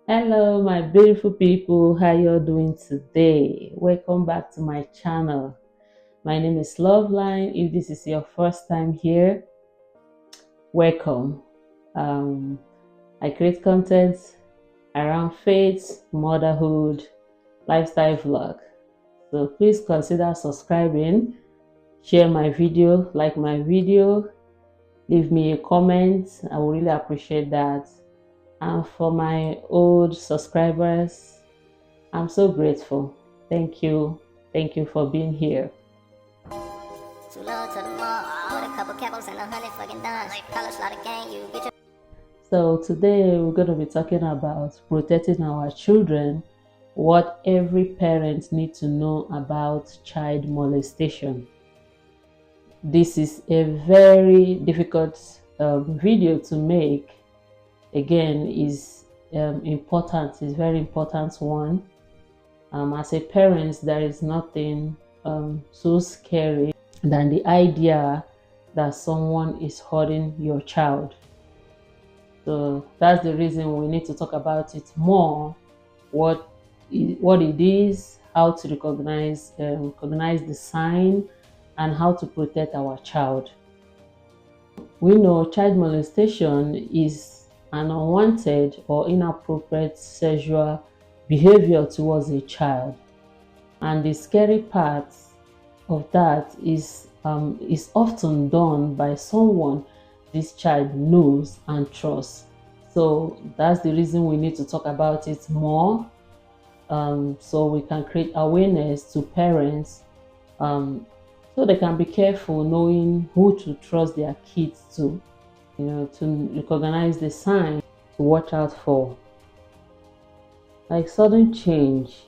Hello, my beautiful people. How you all doing today? Welcome back to my channel. My name is Loveline. If this is your first time here, welcome. Um, I create content around faith, motherhood, lifestyle vlog. So please consider subscribing, share my video, like my video, leave me a comment. I would really appreciate that. And for my old subscribers, I'm so grateful. Thank you. Thank you for being here. So today we're going to be talking about protecting our children, what every parent needs to know about child molestation. This is a very difficult video to make. Again, is important. It's very important one. As a parent, there is nothing so scary than the idea that someone is hurting your child. So that's the reason we need to talk about it more. What it is, how to recognize the sign, and how to protect our child. We know child molestation is an unwanted or inappropriate sexual behavior towards a child, and the scary part of that is often done by someone this child knows and trusts. So that's the reason we need to talk about it more, so we can create awareness to parents, so they can be careful knowing who to trust their kids to, to recognize the signs to watch out for, like sudden change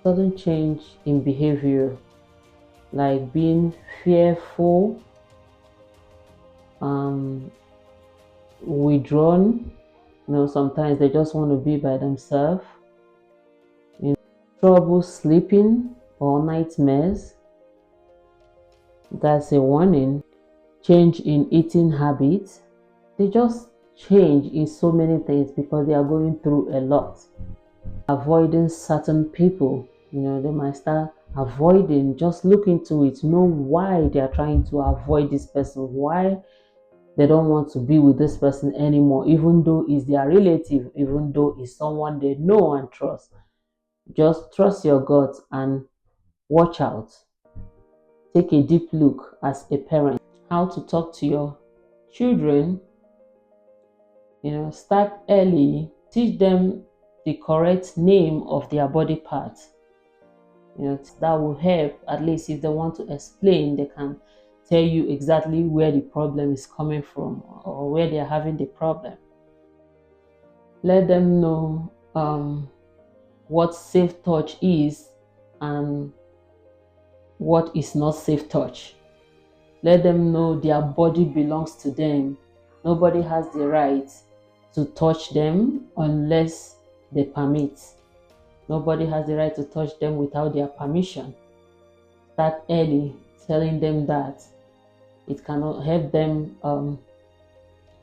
in behavior, like being fearful, withdrawn. Sometimes they just want to be by themselves. Trouble sleeping or nightmares. That's a warning. Change in eating habits. They just change in so many things because they are going through a lot. Avoiding certain people. They might start avoiding, just look into it, know why they are trying to avoid this person, why they don't want to be with this person anymore, even though it's their relative, even though it's someone they know and trust. Just trust your gut and watch out. Take a deep look as a parent. How to talk to your children. Start early. Teach them the correct name of their body part. That will help. At least if they want to explain, they can tell you exactly where the problem is coming from or where they are having the problem. Let them know what safe touch is and what is not safe touch. Let them know their body belongs to them. Nobody has the right to touch them unless they permit. Nobody has the right to touch them without their permission. Start early telling them that. It cannot help them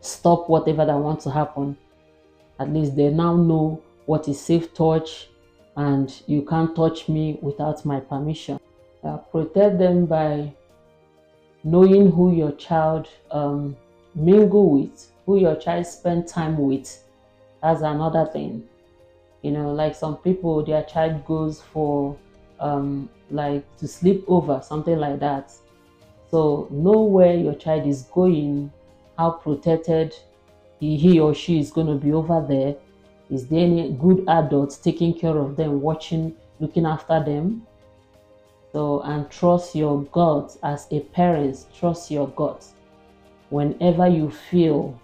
stop whatever that wants to happen. At least they now know what is safe touch, and you can't touch me without my permission. Protect them by knowing who your child mingle with, who your child spend time with. That's another thing. Like some people, their child goes for like to sleep over, something like that. So know where your child is going, how protected he or she is going to be over there. Is there any good adults taking care of them, watching, looking after them? So, and trust your gut as a parent. Trust your gut. Whenever you feel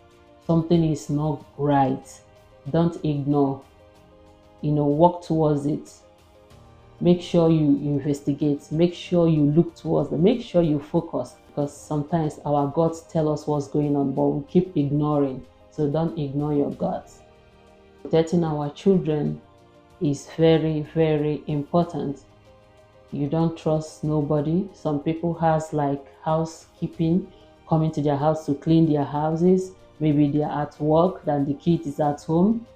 something is not right, don't ignore. Work towards it. Make sure you investigate. Make sure you look towards them. Make sure you focus, because sometimes our guts tell us what's going on, but we keep ignoring. So don't ignore your guts. Protecting our children is very, very important. You don't trust nobody. Some people has like housekeeping coming to their house to clean their houses. Maybe they are at work, then the kid is at home.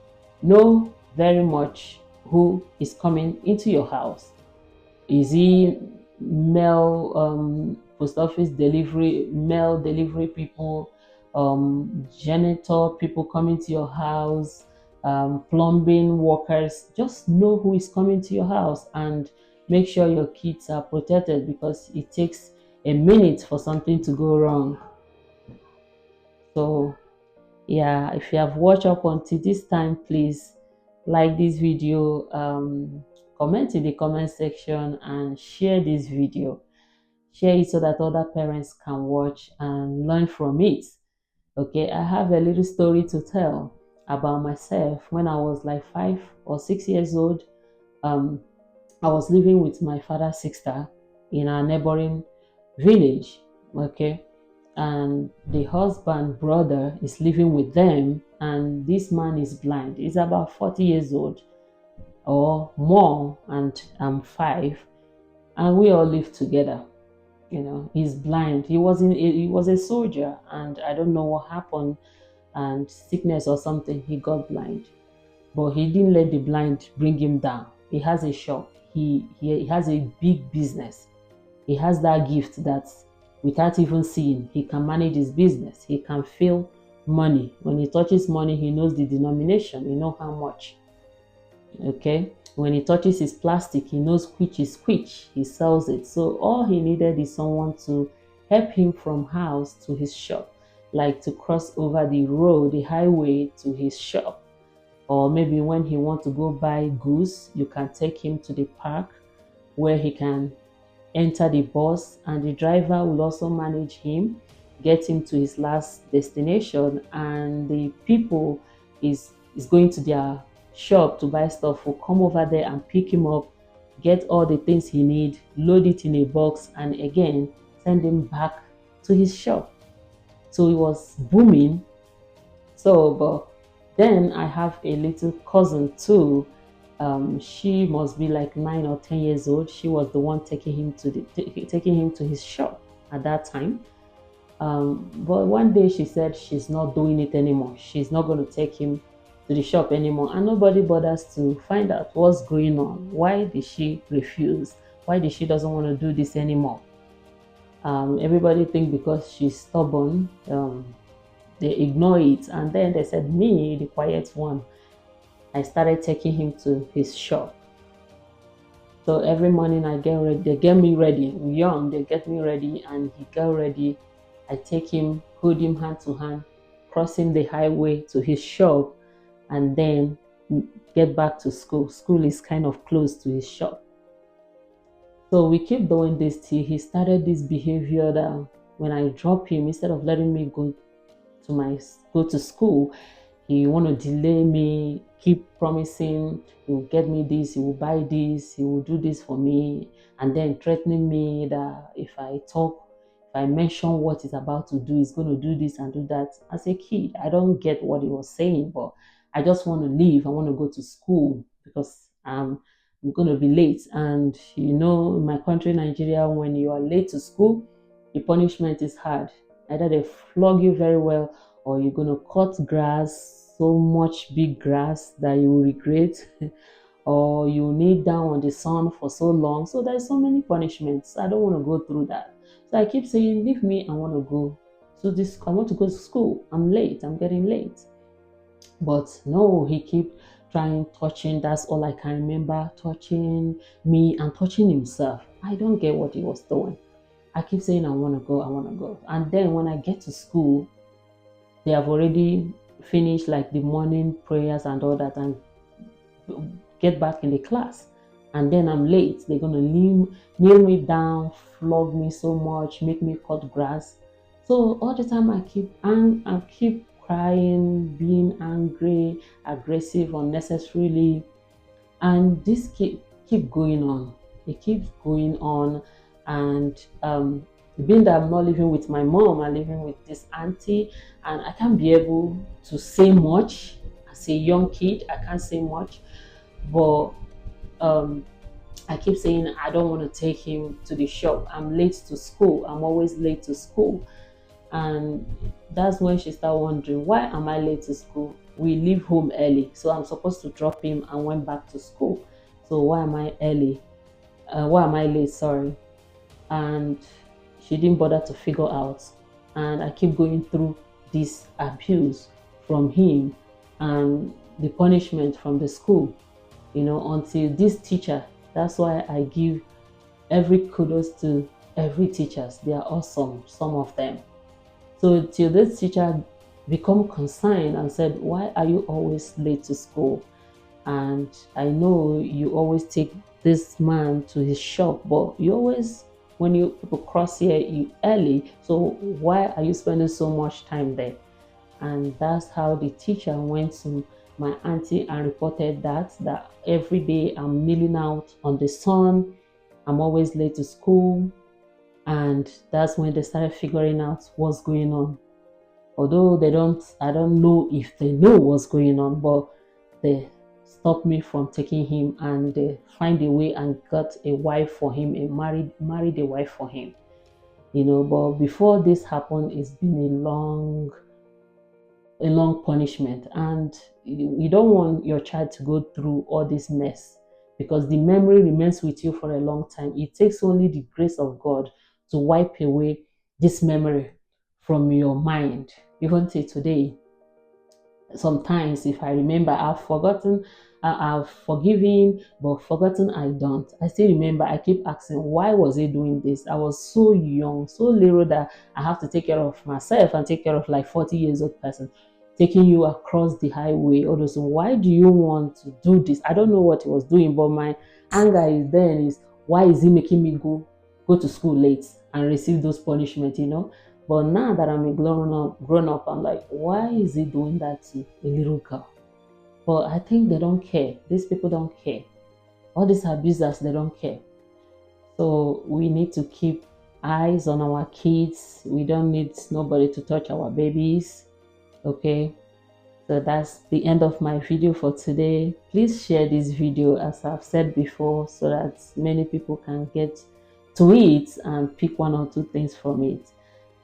know very much who is coming into your house. Is he mail, post office delivery, mail delivery people, janitor people coming to your house, plumbing workers? Just know who is coming to your house and make sure your kids are protected, because it takes a minute for something to go wrong. So yeah, if you have watched up until this time, please like this video, comment in the comment section, and share this video. Share it so that other parents can watch and learn from it. Okay, I have a little story to tell about myself. When I was like 5 or 6 years old, um, I was living with my father's sister in our neighboring village. Okay, and the husband brother is living with them, and this man is blind. He's about 40 years old or more, and I'm 5, and we all live together. He's blind. He was a soldier, and I don't know what happened, and sickness or something, he got blind. But he didn't let the blind bring him down. He has a shop. He has a big business. He has that gift that without even seeing, he can manage his business. He can feel money. When he touches money, he knows the denomination. He knows how much. Okay. When he touches his plastic, he knows which is which. He sells it. So all he needed is someone to help him from house to his shop, like to cross over the road, the highway to his shop. Or maybe when he wants to go buy goods, you can take him to the park where he can enter the bus, and the driver will also manage him, get him to his last destination, and the people is going to their shop to buy stuff will come over there and pick him up, get all the things he need, load it in a box, and again send him back to his shop. So it was booming. So but then I have a little cousin too. She must be like 9 or 10 years old. She was the one taking him to his shop at that time. But one day she said she's not doing it anymore. She's not going to take him to the shop anymore, and nobody bothers to find out what's going on. Why did she refuse? Why did she doesn't want to do this anymore? Everybody think because she's stubborn. They ignore it, and then they said, me, the quiet one, I started taking him to his shop. So every morning I get ready, they get me ready. I'm young, they get me ready, and he got ready. I take him, hold him hand to hand, crossing the highway to his shop, and then get back to school. School is kind of close to his shop. So we keep doing this till he started this behavior that when I drop him, instead of letting me go to school, he want to delay me, keep promising he will get me this, he will buy this, he will do this for me, and then threatening me that if I mention what he's about to do, he's going to do this and do that. As a kid, I don't get what he was saying, but I just want to leave. I want to go to school because I'm going to be late. And in my country, Nigeria, when you are late to school, the punishment is hard. Either they flog you very well, or you're going to cut grass, so much big grass that you will regret, or you kneel down on the sun for so long. So there's so many punishments. I don't want to go through that. So I keep saying, leave me, I want to go I want to go to school. I'm late, I'm getting late. But no, he keep trying, touching. That's all I can remember, touching me and touching himself. I don't get what he was doing. I keep saying, I want to go, I want to go. And then when I get to school, they have already finished like the morning prayers and all that, and get back in the class. And then I'm late. They're going to kneel me down, flog me so much, make me cut grass. So all the time I keep crying, being angry, aggressive unnecessarily. And this keep going on. It keeps going on. And being that I'm not living with my mom, I'm living with this auntie, and I can't be able to say much. As a young kid, I can't say much. But I keep saying I don't want to take him to the shop. I'm late to school. I'm always late to school. And that's when she started wondering, why am I late to school? we leave home early, so I'm supposed to drop him and went back to school. So why am I early? Why am I late? Sorry. And she didn't bother to figure out. And I keep going through this abuse from him and the punishment from the school, until this teacher. That's why I give every kudos to every teachers. They are awesome, some of them. So till this teacher become concerned and said, why are you always late to school? And I know you always take this man to his shop, but you always, when you people cross here, you early. So why are you spending so much time there? And that's how the teacher went to my auntie and reported that every day I'm milling out on the sun, I'm always late to school. And that's when they started figuring out what's going on. Although I don't know if they know what's going on, but they stopped me from taking him, and they find a way and got a wife for him, and married a wife for him. But before this happened, it's been a long punishment, and you don't want your child to go through all this mess, because the memory remains with you for a long time. It takes only the grace of God to wipe away this memory from your mind. Even till today, sometimes if I remember, I've forgotten, I've forgiven, but forgotten I don't. I still remember. I keep asking, why was he doing this? I was so young, so little, that I have to take care of myself and take care of like 40 years old person taking you across the highway. All those, why do you want to do this? I don't know what he was doing, but my anger is why is he making me go to school late and receive those punishments? But now that I'm a grown up, I'm like, why is he doing that to a little girl? But I think they don't care. These people don't care. All these abusers, they don't care. So we need to keep eyes on our kids. We don't need nobody to touch our babies. Okay. So that's the end of my video for today. Please share this video, as I've said before, so that many people can get to it and pick one or two things from it.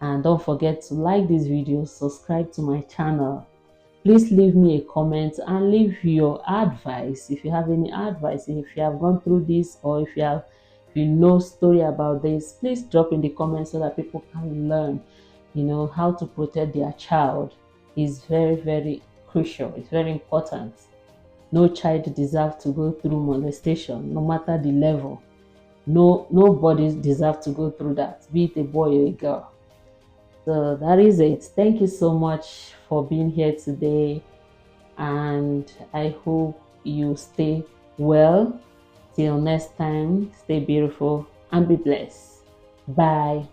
And don't forget to like this video, subscribe to my channel. Please leave me a comment and leave your advice. If you have any advice, if you have gone through this, or if you know story about this, please drop in the comments so that people can learn, how to protect their child. Is very, very crucial. It's very important. No child deserves to go through molestation, no matter the level. Nobody deserves to go through that, be it a boy or a girl. So that is it. Thank you so much for being here today, and I hope you stay well. Till next time, stay beautiful and be blessed. Bye.